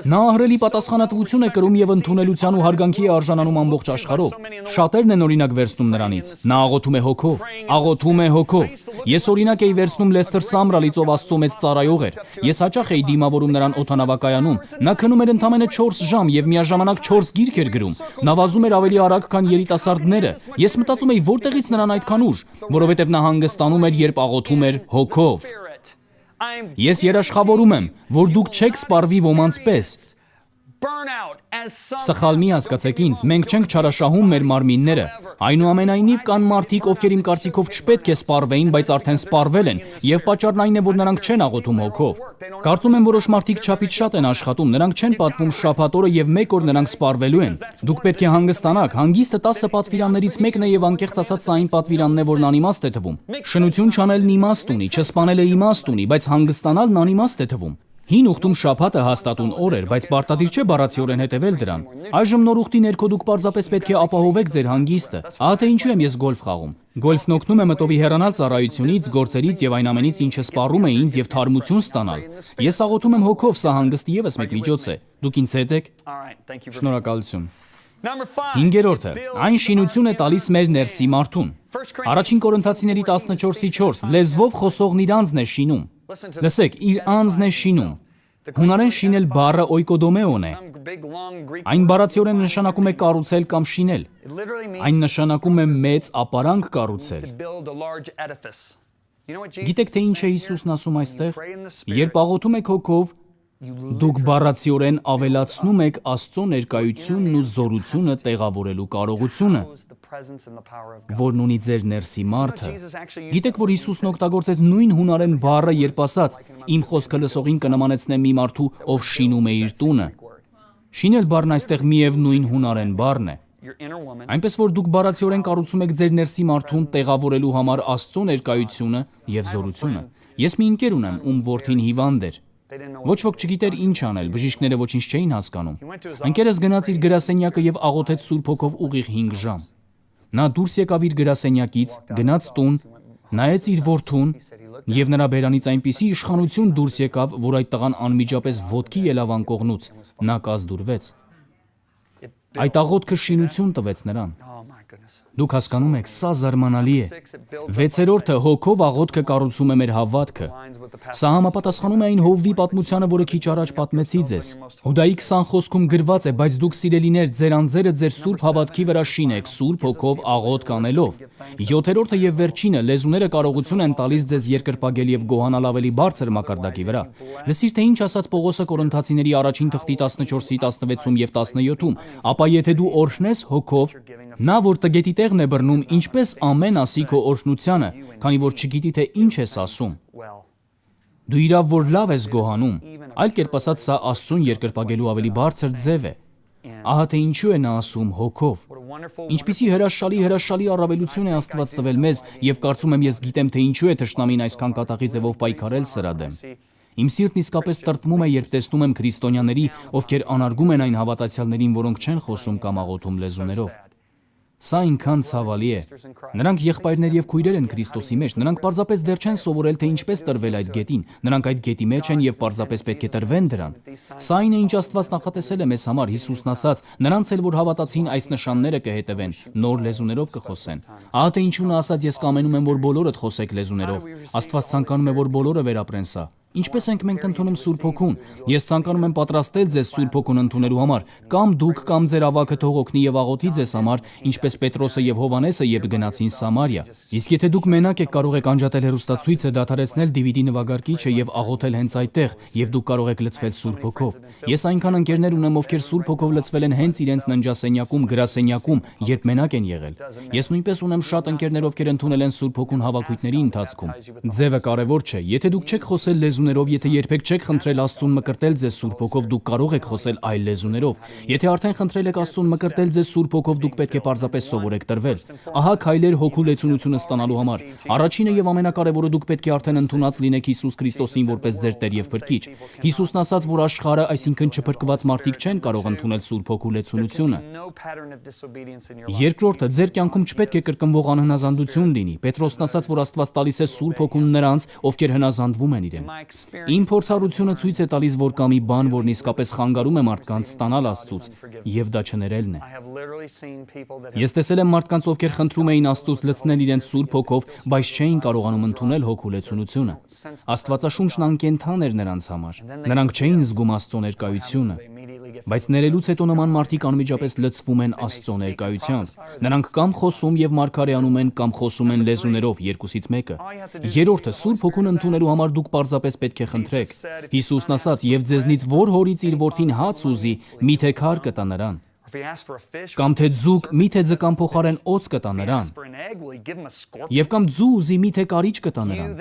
Նա ահռելի պատասխանատվություն է կրում եւ ընդունելության ու հարգանքի է արժանանում ամբողջ աշխարհով։ Շատերն են օրինակ վերցնում նրանից։ Նա աղոթում է հոգով, աղոթում է հոգով։ Ես օրինակ էի վերցնում Լեսթեր Սամրալից, ով Աստծո մեծ ծառայող էր։ Ես հաճախ էի դիմավորում նրան օդանավակայանում։ Նա քնում էր ընդամենը 4 ժամ եւ միաժամանակ 4 գիրք էր գրում։ Նա վազում էր ավելի արագ, քան երիտասարդները։ Ես մտածում էի, որտեղից նրան այդքան ուժ, որովհետեւ նա հանգստանում էր, երբ աղոթում էր հոգով։ Ես երաշխավորում եմ, որ դուք չեք սպառվի ոմանց պես։ Սխալ մի հասկացեք ինձ, մենք չենք չարաշահում մեր մարմինները։ Այնուամենայնիվ կան մարդիկ, ովքեր իմ կարծիքով չպետք է սպառվեին, բայց արդեն սպառվել են, եւ պատճառն այն է, որ նրանք չեն աղոթում հոգով։ Կարծում եմ որոշ մարդիկ չափից շատ են աշխատում, նրանք չեն պատվում շաբաթ օրը եւ մեկ օր նրանք սպառվելու են։ Դուք պետք է հանգստանաք, հանգիստը 10 պատվիրաններից մեկն է եւ անկեղծ ասած սա այն պատվիրանն է, որն անիմաստ է թվում։ Շնություն չանելն իմաստ ունի, չսպանելը իմաստ ունի, բայց հանգստանալն անիմաստ է թվում։ Հին ուխտում շաբաթը հաստատուն օր էր, բայց պարտադիր չէ բառացիորեն հետևել դրան։ Այժմ նոր ուխտի ներքո դուք պարզապես պետք է ապահովեք ձեր հանգիստը։ Ահա թե ինչու եմ ես գոլֆ խաղում։ Գոլֆն օգնում է մտովի հեռանալ ծառայությունից, գործերից եւ այն ամենից, ինչը սպառում է ինձ եւ թարմություն ստանալ։ Ես աղոթում եմ հոգով, սա հանգստի եւս մեկ միջոց է։ Դուք ինձ հետ եք։ Շնորհակալություն։ Հինգերորդը, այն շինություն է տալիս մեր ներսի մարդուն։ Առաջին Կորինթացիների 14:4 լեզվով խոսողն իր անձն է շինում։ Լսեք, իր անձն է շինում։ Հունարեն շինել բառը օյկոդոմեոն է։ Այն բառացիորեն նշանակում է կառուցել կամ շինել։ Այն նշանակում է մեծ ապարանք կառուցել։ Գիտեք թե ինչ է Հիսուսն ասում այստեղ։ Երբ աղոթում եք հոգով, դուք բառացիորեն ավելացնում եք Աստծո ներկայությունն ու զորությունը տեղավորելու կարողությունը, որն ունի ձեր ներսի մարդը։ Գիտեք, որ Հիսուսն օգտագործեց նույն հունարեն բառը, երբ ասաց. «Իմ խոսքը լսողին կնմանեցնեմ մի մարդու, ով շինում է իր տունը»։ Շինել բառն այստեղ միևնույն հունարեն բառն է։ Այնպես որ դուք բառացիորեն կառուցում եք ձեր ներսի մարդուն տեղավորելու համար Աստծո ներկայությունը եւ զորությունը։ Ես մի ընկեր ունեմ, ում որդին հիվանդ էր։ Ոչ ոք չգիտեր ինչ անել, բժիշկները ոչինչ չէին հասկանում։ Ընկերս գնաց իր գրասենյակը եւ աղոթեց Սուրբ Հոգով ուղիղ 5 ժամ։ Նա դուրս եկավ իր գրասենյակից, գնաց տուն, նայեց իր որդուն եւ նրա բերանից այնպիսի իշխանություն դուրս եկավ, որ այդ տղան անմիջապես ոտքի ելավ անկողնուց։ Նա կազդուրվեց։ Այդ աղոթքը շինություն տվեց նրան։ Դուք հասկանում եք, սա զարմանալի է։ 6-րդը հոգով աղոթքը կառուցում է մեր հավատքը։ Սա համապատասխանում է այն Հովվի պատմությանը, որը քիչ առաջ պատմեցի ձեզ։ Հուդայի 20 խոսքում գրված է. «Բայց դուք սիրելիներ, ձեր անձերը ձեր սուրբ հավատքի վրա շինեք, սուրբ հոգով աղոթք անելով»։ 7-րդը եւ վերջինը լեզուները կարողություն են տալիս ձեզ երկրպագել եւ գոհանալ ավելի բարձր մակարդակի վրա։ Լսիր թե ինչ ասաց Պողոսը Կորինթացիների առաջին թղթի 14-ի 16-ում եւ 17-ում. «Ապա եթե դու օրհնես հոգով, նա որ տգետի տեղն է բռնում, ինչպես ամեն ասի քո օրհնությանը, քանի որ չգիտի թե ինչ ես ասում»։ Դու իրավ որ լավ ես գոհանում, այլ կերպ ասած սա Աստծուն երկրպագելու ավելի բարձր ձև է։ Ահա թե ինչու է նա ասում հոգով։ Ինչպիսի հրաշալի առավելություն է Աստված տվել մեզ, եւ կարծում եմ ես գիտեմ թե ինչու է թշնամին այսքան կատաղի ձևով պայքարել սրա դեմ։ Իմ սիրտն իսկապես տրտմում է, երբ տեսնում եմ քրիստոնյաների, ովքեր անարգում են այն հավատացյալներին, որոնք չեն խոսում կամ աղոթում լեզուներով։ Սա ինքան ցավալի է։ Նրանք եղբայրներ եւ քույրեր են Քրիստոսի մեջ, նրանք պարզապես դեռ չեն սովորել, թե ինչպես տրվել այդ գետին, նրանք այդ գետի մեջ են եւ պարզապես պետք է տրվեն դրան։ Սա այն է, ինչ Աստված նախատեսել է մեզ համար, Հիսուսն ասաց, նրանց էլ որ հավատացին այս նշանները կհետևեն, նոր լեզուներով կխոսեն։ Ահա թե ինչու նա ասաց, ես կամենում եմ, որ բոլորդ խոսեք լեզուներով։ Աստված ցանկանում է, որ բոլորը վերապրեն սա։ Ինչպես ենք մենք ընդունում Սուրբ Հոգուն։ Ես ցանկանում եմ պատրաստել ձեզ Սուրբ Հոգուն ընդունելու համար, կամ դուք կամ ձեր ավագը թող օգնի եւ աղոթի ձեզ համար, ինչպես Պետրոսը եւ Հովհաննեսը երբ գնացին Սամարիա։ Իսկ եթե դուք մենակ եք, կարող եք անջատել հեռուստացույցը, դադարեցնել DVD նվագարկիչը եւ աղոթել հենց այդտեղ, եւ դուք կարող եք լցվել Սուրբ Հոգով։ Ես այնքան ընկերներ ունեմ, ովքեր Սուրբ Հոգով լցվել են հենց իրենց ննջասենյակում, գրասենյակում, երբ մենակ են եղել։ Ես նույնպես ունեմ շատ ընկերներ, ովքեր ընդունել են Սուրբ Հոգուն հավաքույթների ընթացքում։ Ձևը կարևոր չէ։ Եթե դուք չեք խոսել լեզուներով, եթե երբեք չեք խնդրել Աստծուն մկրտել ձեզ Սուրբ Հոգով, դուք կարող եք խոսել այլ լեզուներով։ Եթե արդեն խնդրել եք Աստծուն մկրտել ձեզ Սուրբ Հոգով, դուք պետք է պարզապես սովորեք տրվել։ Ահա քայլեր հոգու լեցունությունը ստանալու համար։ Առաջինը եւ ամենակարևորը, դուք պետք է արդեն ընդունած լինեք Հիսուս Քրիստոսին որպես ձեր Տեր եւ Փրկիչ։ Հիսուսն ասաց, որ աշխարհը, այսինքն չփրկված մարդիկ չեն կարող ընդունել Սուրբ Հոգու լեցունությունը։ Երկրորդը, ձեր կյանքում չպետք է կրկնվող անհնազանդություն լինի։ Պետրոսն ասաց, որ Աստված տալիս է Սուրբ Հոգուն նրանց, ովքեր հնազանդվում են իրեն։ Իմ փորձառությունը ցույց է տալիս, որ կա մի բան, որն իսկապես խանգարում է մարդկանց ստանալ Աստծուց, եւ դա չներելն է։ Ես տեսել եմ մարդկանց, ովքեր խնդրում էին Աստծուց լցնել իրենց Սուրբ Հոգով, բայց չէին կարողանում ընդունել հոգու լեցունությունը։ Աստվածաշունչն անկենդան էր նրանց համար։ Նրանք չէին զգում Աստծո ներկայությունը։ Բայց ներելուց հետո նման մարդիկ անմիջապես լցվում են Աստծո ներկայությամբ։ Նրանք կամ խոսում եւ մարգարեանում են, կամ խոսում են լեզուներով, երկուսից մեկը։ Երրորդը, Սուրբ Հոգուն ընդունելու համար դուք պարզապես պետք է խնդրեք։ Հիսուսն ասաց, եւ ձեզնից որ հորից իր որդին հաց ուզի, միթե քար կտա նրան։ Կամ թե ձուկ, միթե ձկան փոխարեն օձ կտա նրան։ Եվ կամ ձու ուզի, միթե կարիճ կտա նրան։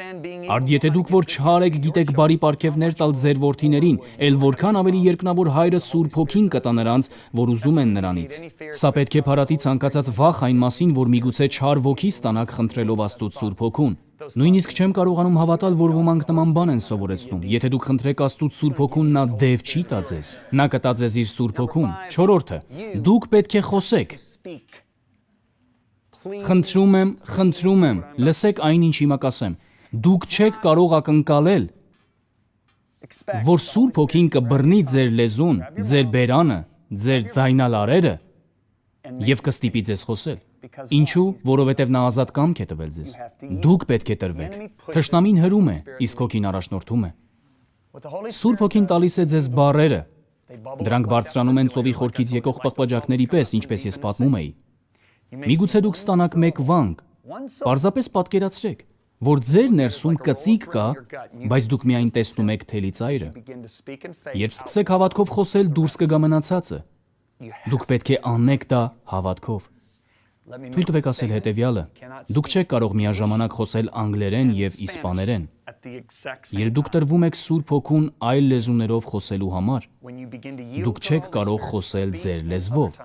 Արդ եթե դուք որ չհարեք գիտեք բարի պարգևներ տալ ձեր որդիներին, ել որքան ավելի երկնավոր Հայրը Սուրբ Հոգին կտա նրանց, որ ուզում են նրանից։ Սա պետք է փարատի ցանկացած վախ այն մասին, որ միգուցե չար ոգի ստանաք խնդրելով Աստծուց Սուրբ Հոգուն։ Նույնիսկ չեմ կարողանում հավատալ, որ ոմանք նման բան են սովորեցնում։ Եթե դուք խնդրեք Աստծուց Սուրբ Հոգուն, նա դև չի տա ձեզ։ Նա կտա ձեզ իր Սուրբ Հոգուն։ Չորրորդը, դուք պետք է խոսեք։ Խնդրում եմ, լսեք այն, ինչ հիմա կասեմ։ Դուք չեք կարող ակնկալել, որ Սուրբ Հոգին կբռնի ձեր լեզուն, ձեր բերանը, ձեր ձայնալարերը եւ կստիպի ձեզ խոսել։ Ինչու? Որովհետև նա ազատ կամք է տվել ձեզ։ Դուք պետք է տրվեք։ Թշնամին հրում է, իսկ Հոգին առաջնորդում է։ Սուրբ Հոգին տալիս է ձեզ բառերը։ Դրանք բարձրանում են ծովի խորքից եկող պղպջակների պես, ինչպես ես պատմում էի։ Միգուցե դուք ստանաք մեկ վանք։ Պարզապես պատկերացրեք, որ ձեր ներսում կծիկ կա, բայց դուք միայն տեսնում եք թելի ծայրը։ Երբ սկսեք հավատքով խոսել, դուրս կգա մնացածը։ Դուք պետք է անեք դա հավատքով։ Թույլ տվեք ասել հետևյալը. դուք չեք կարող միաժամանակ խոսել անգլերեն եւ իսպաներեն։ Երբ դուք տրվում եք Սուրբ Հոգուն այլ լեզուներով խոսելու համար, դուք չեք կարող խոսել ձեր լեզվով։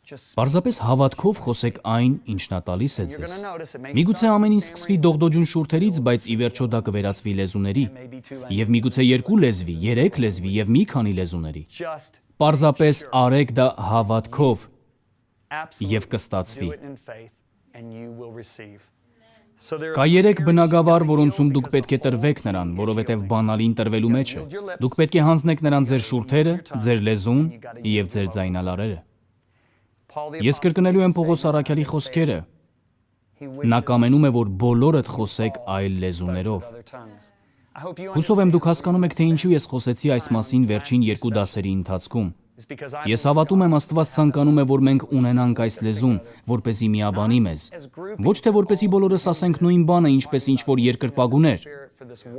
Պարզապես հավատքով խոսեք այն, ինչ նա տալիս է ձեզ։ Միգուցե ամեն ինչ սկսվի դողդոջուն շուրթերից, բայց ի վերջո դա կվերածվի լեզուների։ Եվ միգուցե 2 լեզվի, 3 լեզվի եւ մի քանի լեզուների։ Պարզապես արեք դա հավատքով եւ կստացվի։ Կա 3 բնագավառ, որոնցում դուք պետք է տրվեք նրան, որովհետև բանալին տրվելու մեջ է։ Դուք պետք է հանձնեք նրան ձեր շուրթերը, ձեր լեզուն եւ ձեր ձայնալարերը։ Ես կրկնելու եմ Պողոս առաքյալի խոսքերը։ Նա կամենում է, որ բոլորդ խոսեք այլ լեզուներով։ Հուսով եմ դուք հասկանում եք, թե ինչու ես խոսեցի այս մասին վերջին 2 դասերի ընթացքում։ Ես հավատում եմ Աստված ցանկանում է, որ մենք ունենանք այս լեզուն, որպեսզի միաբանի մեզ։ Ոչ թե որպեսզի բոլորս ասենք նույն բանը, ինչպես ինչ-որ երկրպագուներ,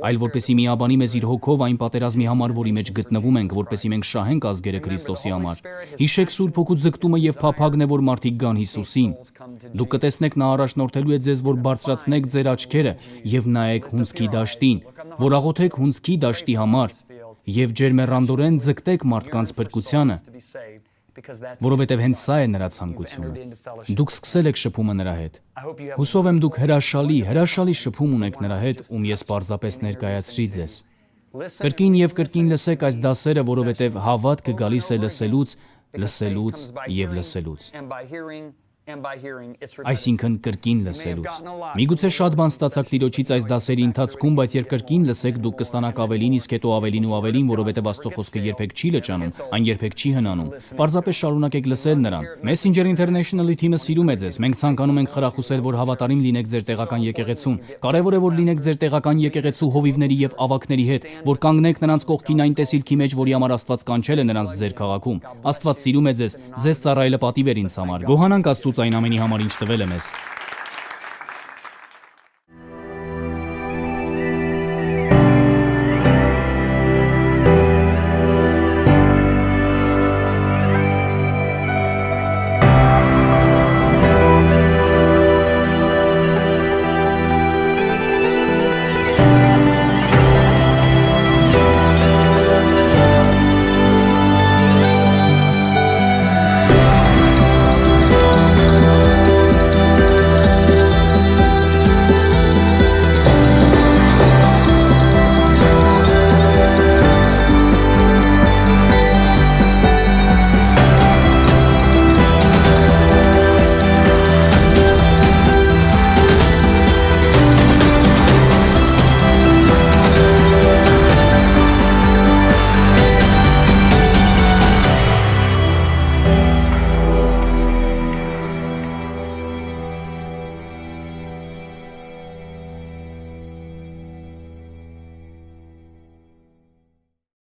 այլ որպեսզի միաբանի մեզ իր հոգով այն պատերազմի համար, որի մեջ գտնվում ենք, որպեսզի մենք շահենք ազգերը Քրիստոսի համար։ Հիշեք Սուրբ Հոգու ձգտումը եւ փափագն է, որ մարդիկ գան Հիսուսին։ Դուք կտեսնեք նա առաջնորդելու է ձեզ, որ բարձրացնեք ձեր աչքերը եւ նայեք հունձքի դաշտին, որ աղոթեք հունձքի դաշտի համար եւ ջերմեռանդորեն ձգտեք մարդկանց փրկությանը, որովհետև հենց սա է նրա ցանկությունը։ Դուք սկսել եք շփումը նրա հետ։ Հուսով եմ դուք հրաշալի շփում ունեք նրա հետ, ում ես պարզապես ներկայացրի ձեզ։ Կրկին եւ կրկին լսեք այս դասերը, որովհետև հավատքը գալիս է լսելուց լսելուց եւ լսելուց։ Այսինքն կրկին լսելուց։ Միգուցե շատ բան ստացաք Տիրոջից այս դասերի ընթացքում, բայց երբ կրկին լսեք, դուք կստանաք ավելին, իսկ հետո ավելին ու ավելին, որովհետև Աստծո խոսքը երբեք չի լճանում, այն երբեք չի հնանում։ Պարզապես շարունակեք լսել նրան։ Messenger International-ի թիմը սիրում է ձեզ։ Մենք ցանկանում ենք խրախուսել, որ հավատարիմ լինեք ձեր տեղական եկեղեցուն։ Կարևոր է, որ լինեք ձեր տեղական եկեղեցու հովիվների եւ ավակների հետ, որ կանգնեք նրանց կողքին այն տեսիլքի մեջ, որի համար Աստված կանչել է նրանց ձեր քաղաքում։ Աստված սիրում է ձեզ ծառայելը պատիվ էր ինձ համար։ Գոհանանք Աստծուց այն ամենի համար, ինչ տվել է մեզ։